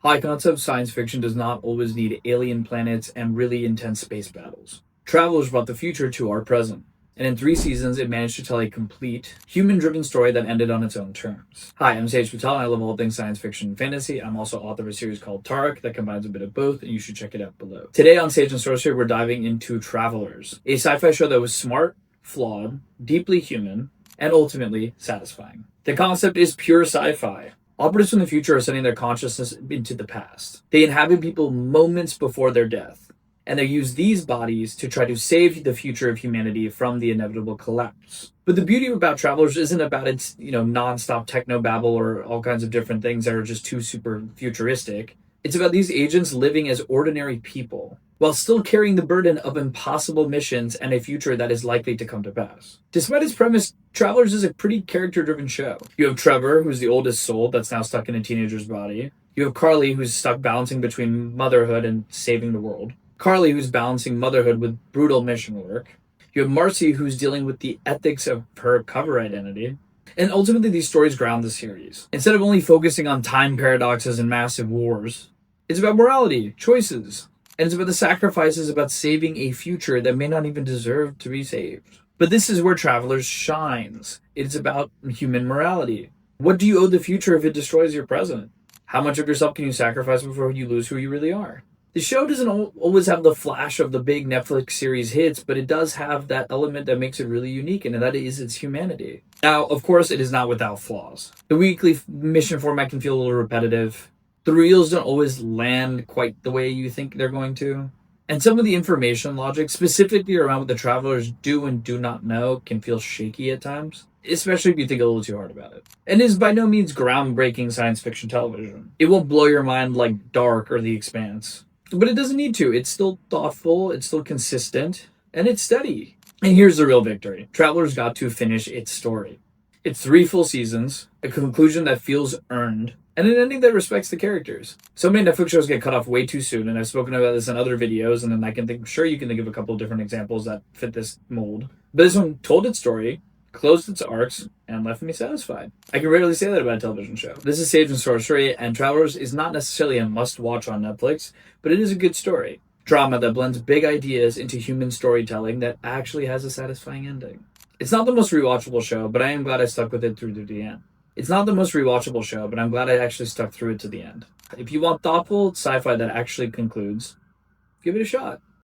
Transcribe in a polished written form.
High concept science fiction does not always need alien planets and really intense space battles. Travelers brought the future to our present, and in 3 seasons it managed to tell a complete, human-driven story that ended on its own terms. Hi, I'm Sage Patel, and I love all things science fiction and fantasy. I'm also author of a series called Tarek that combines a bit of both, and you should check it out below. Today on Sage and Sorcery, we're diving into Travelers, a sci-fi show that was smart, flawed, deeply human, and ultimately satisfying. The concept is pure sci-fi. Operatives from the future are sending their consciousness into the past. They inhabit people moments before their death, and they use these bodies to try to save the future of humanity from the inevitable collapse. But the beauty about Travelers isn't about its, non-stop technobabble or all kinds of different things that are just too super futuristic. It's about these agents living as ordinary people, while still carrying the burden of impossible missions and a future that is likely to come to pass. Despite its premise, Travelers is a pretty character-driven show. You have Trevor, who's the oldest soul that's now stuck in a teenager's body. You have Carly, who's stuck balancing between motherhood and saving the world. Carly, who's balancing motherhood with brutal mission work. You have Marcy, who's dealing with the ethics of her cover identity. And ultimately, these stories ground the series. Instead of only focusing on time paradoxes and massive wars, it's about morality, choices, and it's about the sacrifices about saving a future that may not even deserve to be saved. But this is where Travelers shines. It's about human morality. What do you owe the future if it destroys your present? How much of yourself can you sacrifice before you lose who you really are? The show doesn't always have the flash of the big Netflix series hits, but it does have that element that makes it really unique, and that is its humanity. Now, of course, it is not without flaws. The weekly mission format can feel a little repetitive. The reels don't always land quite the way you think they're going to. And some of the information logic, specifically around what the Travelers do and do not know, can feel shaky at times, especially if you think a little too hard about it. And it is by no means groundbreaking science fiction television. It won't blow your mind like Dark or The Expanse. But it doesn't need to. It's still thoughtful, it's still consistent, and it's steady. And here's the real victory. Travelers got to finish its story. It's 3 full seasons, a conclusion that feels earned, and an ending that respects the characters. So many Netflix shows get cut off way too soon, and I've spoken about this in other videos, and then I'm sure you can think of a couple of different examples that fit this mold. But this one told its story, closed its arcs, and left me satisfied. I can rarely say that about a television show. This is Sage and Sorcery, and Travelers is not necessarily a must-watch on Netflix, but it is a good story. Drama that blends big ideas into human storytelling that actually has a satisfying ending. It's not the most rewatchable show, but I am glad I stuck with it through to the end. It's not the most rewatchable show, but I'm glad I actually stuck through it to the end. If you want thoughtful sci-fi that actually concludes, give it a shot.